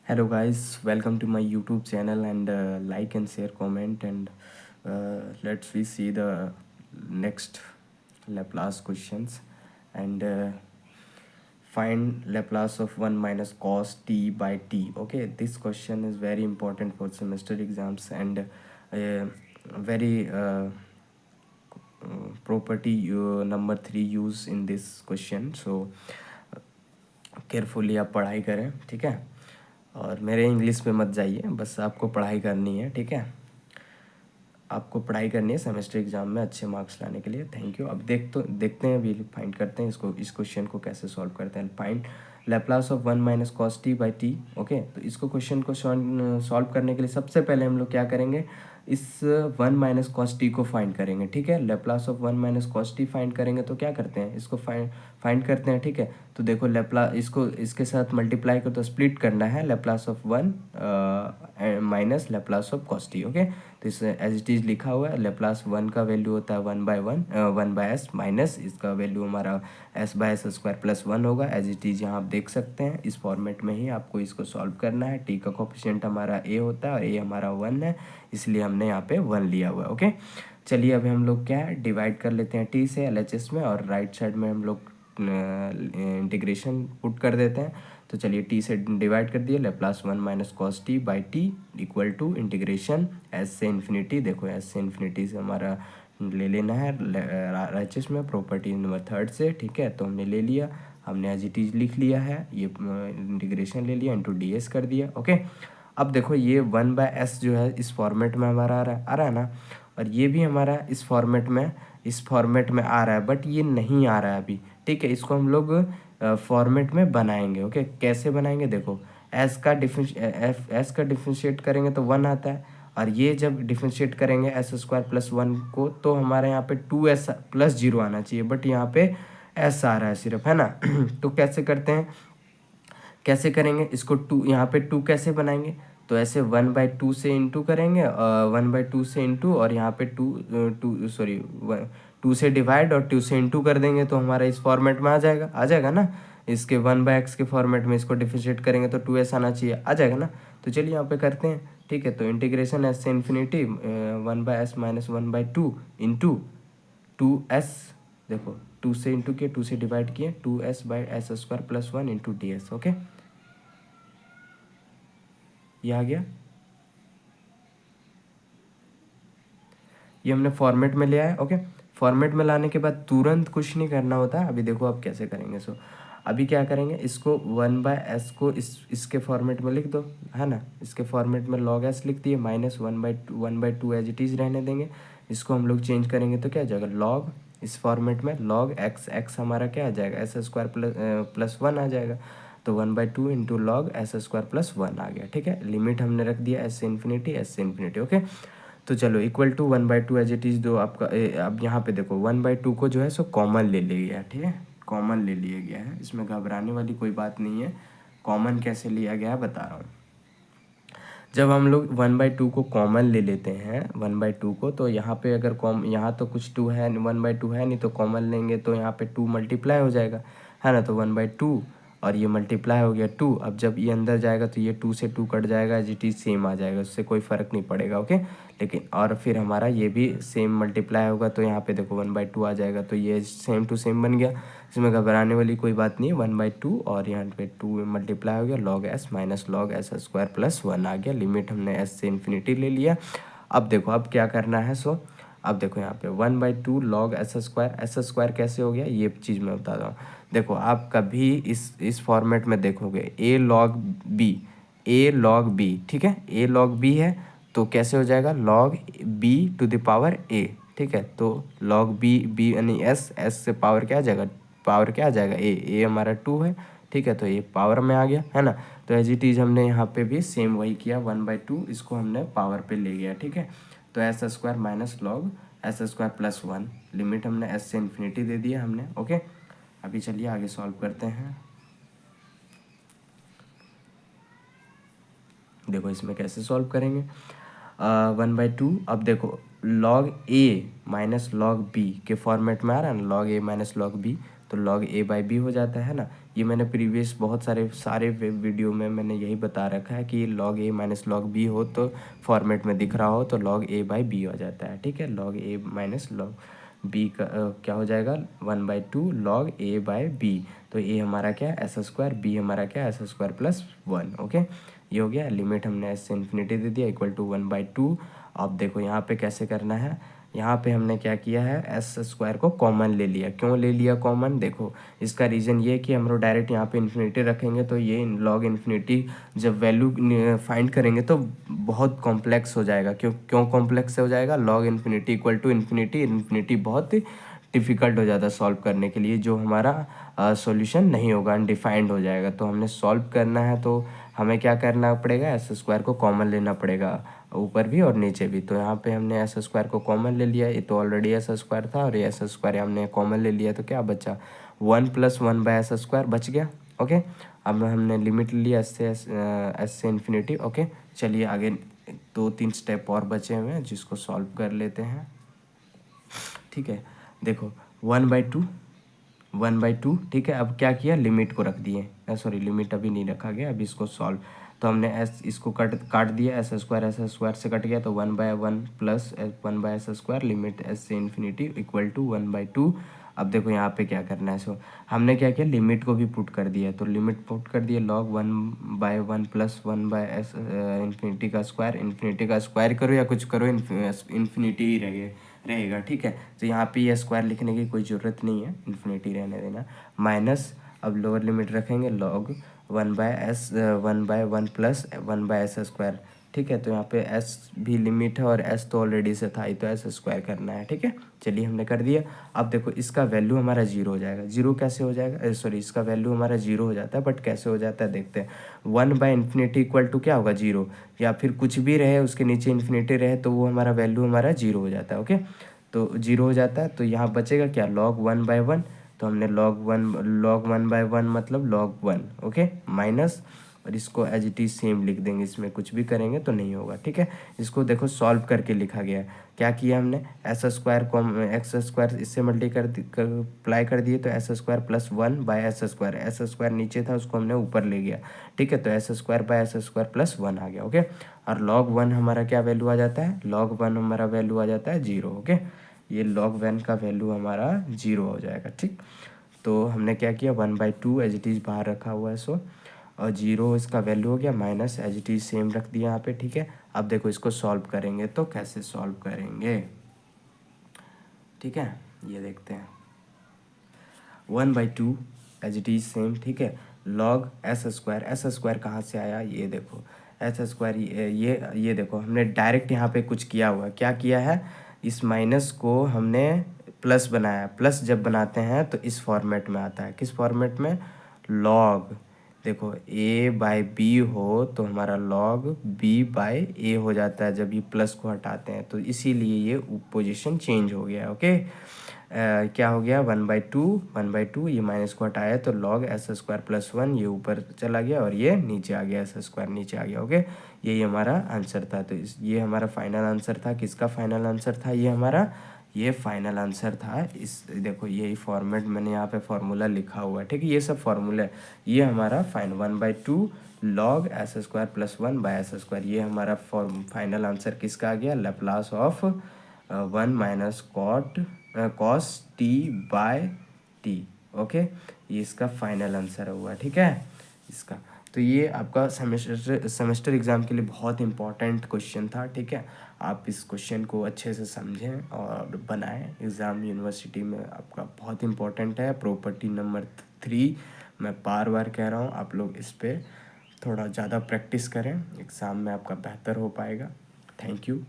Hello guys, welcome to my YouTube channel and like and share, comment and let's we see the next Laplace questions and find Laplace of 1 minus cos t by t. Okay, this question is very important for semester exams and very property number 3 use in this question. So carefully आप पढ़ाई करें, ठीक है। और मेरे English पे मत जाइए, बस आपको पढ़ाई करनी है, ठीक है। आपको पढ़ाई करनी है सेमेस्टर एग्जाम में अच्छे मार्क्स लाने के लिए। Thank you. अब देखते हैं, अभी फाइंड करते हैं इस क्वेश्चन को कैसे सॉल्व करते हैं। Find Laplace of 1 minus cos t by T. Okay, तो इसको क्वेश्चन को सॉल्व करने के लिए सबसे पहले हम लोग क्या करेंगे, इस 1 माइनस कॉस टी को फाइंड करेंगे, ठीक है। Laplace of 1 minus cos T find करेंगे तो क्या करते हैं, इसको फाइंड करते हैं, ठीक है। तो देखो इसको इसके साथ मल्टीप्लाई कर तो स्प्लिट करना है, Laplace of 1 minus Laplace of cos T. Okay, तो इस एज इट इज़ लिखा हुआ है, लैप्लास 1 का वैल्यू होता है 1 बाय एस माइनस इसका वैल्यू हमारा S by S square plus 1 होगा। एज इट इज़ यहाँ आप देख सकते हैं, इस फॉर्मेट में ही आपको इसको सॉल्व करना है। टी का कोफिशिएंट हमारा ए होता है और ए हमारा 1 है, इसलिए हमने यहाँ पे 1 लिया हुआ है। ओके, चलिए अभी हम लोग क्या है, डिवाइड कर लेते हैं टी से एलएचएस में, और राइट साइड में हम लोग इंटीग्रेशन पुट कर देते हैं। तो चलिए टी से डिवाइड कर दिए, Laplace 1 minus cos t by t equal to integration s से इन्फिनिटी। देखो एस से इन्फिनिटी से हमारा ले लेना है एच में प्रॉपर्टी नंबर 3 से, ठीक है। तो हमने ले लिया, हमने एज इट इज लिख लिया है, ये इंटीग्रेशन ले लिया, इंटू डी एस कर दिया। ओके, अब देखो ये 1 बाय एस जो है इस फॉर्मेट में हमारा आ रहा है ना, और ये भी हमारा इस फॉर्मेट में आ रहा है, बट ये नहीं आ रहा है अभी, ठीक है। इसको हम लोग फॉर्मेट में बनाएंगे। ओके, कैसे बनाएंगे, देखो एस का डिफ्रेंशिएट करेंगे तो 1 आता है, और ये जब डिफ्रेंशिएट करेंगे एस स्क्वायर प्लस 1 को, तो हमारे यहाँ पे 2s प्लस 0 आना चाहिए, बट यहाँ पे एस आ रहा है सिर्फ, है ना। तो कैसे करते हैं, कैसे करेंगे इसको, टू यहाँ पे 2 कैसे बनाएंगे, तो ऐसे 1/2 से इंटू करेंगे, 1/2 से इंटू, और यहाँ पे 2 से डिवाइड और 2 से इंटू कर देंगे, तो हमारा इस फॉर्मेट में आ जाएगा ना। इसके 1/x के फॉर्मेट में इसको डिफरेंशिएट करेंगे तो 2s आना चाहिए, आ जाएगा ना। तो चलिए यहाँ पे करते हैं, ठीक है। तो इंटीग्रेशन एस से infinity 1/s minus 1/2 into 2s, देखो 2 से इंटू किए, 2 से डिवाइड किए, 2s by S square plus 1 into D S. Okay, ये आ गया, ये हमने फॉर्मेट में लिया है। ओके, फॉर्मेट में लाने के बाद तुरंत कुछ नहीं करना होता। अभी देखो आप कैसे करेंगे। सो अभी क्या करेंगे, इसको 1/s को इसके फॉर्मेट में लिख दो, है ना। इसके फॉर्मेट में log s लिख दिए, माइनस 1/2 एज इट इज़ रहने देंगे। इसको हम लोग चेंज करेंगे तो क्या आ जाएगा, log, इस फॉर्मेट में log x हमारा क्या आ जाएगा, एस स्क्वायर प्लस 1 आ जाएगा। तो 1/2 into log S square plus 1 आ गया, ठीक है। लिमिट हमने रख दिया एस से इन्फिनिटी। ओके, तो चलो equal to 1/2 as it is दो आपका अब यहाँ पे देखो 1/2 को जो है सो कॉमन ले लिया गया, ठीक है। कॉमन ले लिया गया है, इसमें घबराने वाली कोई बात नहीं है। कॉमन कैसे लिया गया है बता रहा हूँ। जब हम लोग 1/2 को कॉमन ले लेते हैं 1/2 को, तो यहाँ पे अगर यहाँ तो कुछ 2 है, 1/2 है नहीं, तो कॉमन लेंगे तो यहाँ पे 2 मल्टीप्लाई हो जाएगा, है ना। तो 1/2 और ये मल्टीप्लाई हो गया 2। अब जब ये अंदर जाएगा तो ये 2 से 2 कट जाएगा, एज इट इज़ सेम आ जाएगा, उससे कोई फ़र्क नहीं पड़ेगा। ओके, लेकिन और फिर हमारा ये भी सेम मल्टीप्लाई होगा, तो यहाँ पे देखो 1/2 आ जाएगा, तो ये सेम टू सेम बन गया। इसमें घबराने वाली कोई बात नहीं है। 1/2 और यहाँ पे 2 मल्टीप्लाई हो गया, log s minus log s square plus 1 आ गया। लिमिट हमने s से इन्फिनिटी ले लिया। अब देखो अब क्या करना है, सो अब देखो यहाँ पे 1/2 log s स्क्वायर कैसे हो गया, ये चीज़ मैं बता रहा हूँ। देखो आप कभी इस फॉर्मेट में देखोगे a log b, ठीक है। a log b है तो कैसे हो जाएगा, log b to the power a, ठीक है। तो log b यानी s से पावर क्या आ जाएगा, पावर क्या आ जाएगा a हमारा 2 है, ठीक है। तो ये पावर में आ गया, है ना। तो एज इट इज़ हमने यहाँ पे भी सेम वही किया, 1/2 इसको हमने पावर पे ले गया, ठीक है। तो S square minus log S square plus 1, limit हमने एस से इन्फिनिटी दे दिया हमने। ओके, अभी चलिए आगे सॉल्व करते हैं। देखो इसमें कैसे सॉल्व करेंगे, 1/2। अब देखो log a minus log b के फॉर्मेट में आ रहा है ना, log a minus log b, तो log a बाई बी हो जाता है ना। ये मैंने प्रीवियस बहुत सारे वीडियो में मैंने यही बता रखा है कि log a minus log b हो तो फॉर्मेट में दिख रहा हो तो log a बाई बी हो जाता है, ठीक है। log a minus log b का क्या हो जाएगा 1/2 log a बाई बी। तो a हमारा क्या है एस स्क्वायर, b हमारा क्या है एस स्क्वायर प्लस 1, ओके। ये हो गया, लिमिट हमने s से इन्फिनिटी दे दिया इक्वल टू 1/2। अब देखो यहाँ पे कैसे करना है, यहाँ पे हमने क्या किया है एस स्क्वायर को कॉमन ले लिया। क्यों ले लिया कॉमन, देखो इसका रीज़न ये है कि हम लोग डायरेक्ट यहाँ पे इन्फिनिटी रखेंगे तो ये लॉग इन्फिनिटी जब वैल्यू फाइंड करेंगे तो बहुत कॉम्प्लेक्स हो जाएगा। क्यों कॉम्प्लेक्स हो जाएगा, log infinity equal to infinity, infinity बहुत डिफ़िकल्ट हो जाता है सॉल्व करने के लिए, जो हमारा सॉल्यूशन नहीं होगा, अनडिफाइंड हो जाएगा। तो हमने सॉल्व करना है तो हमें क्या करना पड़ेगा, एस स्क्वायर को कॉमन लेना पड़ेगा ऊपर भी और नीचे भी। तो यहाँ पे हमने एस स्क्वायर को कॉमन ले लिया, ये तो ऑलरेडी एस स्क्वायर था और ये एस स्क्वायर हमने कॉमन ले लिया, तो क्या बचा 1 + 1 बाय एस स्क्वायर बच गया, ओके। अब हमने लिमिट ले लिया एस से इन्फिनिटी, ओके। चलिए आगे 2-3 स्टेप और बचे हुए हैं जिसको सॉल्व कर लेते हैं, ठीक है। देखो 1/2, ठीक है। अब क्या किया, लिमिट को रख दिए, सॉरी लिमिट अभी नहीं रखा गया, अभी इसको सॉल्व। तो हमने एस इसको काट दिया, एस स्क्वायर से कट गया तो 1/1 प्लस 1/s², लिमिट एस से इन्फिनिटी इक्वल टू 1/2। अब देखो यहाँ पे क्या करना है, सो हमने क्या किया, लिमिट को भी पुट कर दिया। तो लिमिट पुट कर दिया log 1/1 प्लस 1/s इन्फिनिटी का स्क्वायर करो या कुछ करो, इन्फिनिटी ही रहेगा, ठीक है। तो यहाँ पे ये स्क्वायर लिखने की कोई ज़रूरत नहीं है, इन्फिनिटी रहने देना। माइनस अब लोअर लिमिट रखेंगे log 1/1 प्लस 1/s², ठीक है। तो यहाँ पे s भी लिमिट है और s तो ऑलरेडी से था ही, तो s स्क्वायर करना है, ठीक है। चलिए हमने कर दिया। अब देखो इसका वैल्यू हमारा जीरो हो जाएगा। जीरो कैसे हो जाएगा, सॉरी इसका वैल्यू हमारा जीरो हो जाता है, बट कैसे हो जाता है देखते हैं। 1/∞ इक्वल टू क्या होगा, जीरो, या फिर कुछ भी रहे उसके नीचे इन्फिनिटी रहे तो वो हमारा वैल्यू हमारा जीरो हो जाता है, ओके। तो जीरो हो जाता है तो यहाँ बचेगा क्या, log 1/1। तो हमने log 1/1 मतलब log 1, ओके, माइनस, और इसको एज इट इज़ सेम लिख देंगे, इसमें कुछ भी करेंगे तो नहीं होगा, ठीक है। इसको देखो सॉल्व करके लिखा गया है। क्या किया हमने, एक्स स्क्वायर इससे अप्लाई कर दिए तो s² प्लस 1/s², s² नीचे था उसको हमने ऊपर ले गया, ठीक है। तो s²/s² प्लस 1 आ गया, ओके। और log 1 हमारा क्या वैल्यू आ जाता है, log 1 हमारा वैल्यू आ जाता है 0, ओके। ये log 1 का वैल्यू हमारा 0 हो जाएगा, ठीक। तो हमने क्या किया, 1/2 एज इट इज़ बाहर रखा हुआ है, सो और 0 इसका वैल्यू हो गया, minus as it is same रख दिया यहाँ पे, ठीक है। अब देखो इसको सॉल्व करेंगे तो कैसे सॉल्व करेंगे, ठीक है, ये देखते हैं। 1/2 एज इट इज़ सेम, ठीक है। लॉग s² कहाँ से आया, ये देखो s², ये देखो हमने डायरेक्ट यहाँ पे कुछ किया हुआ, क्या किया है, इस माइनस को हमने प्लस बनाया। प्लस जब बनाते हैं तो इस फॉर्मेट में आता है, किस फॉर्मेट में, लॉग, देखो a/b हो तो हमारा log b/a हो जाता है जब ये प्लस को हटाते हैं, तो इसीलिए ये पोजीशन चेंज हो गया, ओके। क्या हो गया, 1/2 ये माइनस को हटाया तो log s² प्लस 1 ये ऊपर चला गया और ये नीचे आ गया, s² नीचे आ गया, ओके। यही हमारा आंसर था। तो ये हमारा फाइनल आंसर था, किसका फाइनल आंसर था, ये फाइनल आंसर था। इस देखो यही फॉर्मेट मैंने यहाँ पे फार्मूला लिखा हुआ है, ठीक है, ये सब फार्मूला है। ये हमारा 1/2 log s² प्लस 1/s², ये हमारा फाइनल आंसर किसका आ गया, Laplace of 1 minus cos t/t, okay. ये इसका फाइनल आंसर हुआ, ठीक है इसका। तो ये आपका सेमेस्टर एग्ज़ाम के लिए बहुत इंपॉर्टेंट क्वेश्चन था, ठीक है। आप इस क्वेश्चन को अच्छे से समझें और बनाएं। एग्ज़ाम यूनिवर्सिटी में आपका बहुत इंपॉर्टेंट है। प्रॉपर्टी नंबर 3 मैं बार बार कह रहा हूँ, आप लोग इस पर थोड़ा ज़्यादा प्रैक्टिस करें, एग्ज़ाम में आपका बेहतर हो पाएगा। Thank you.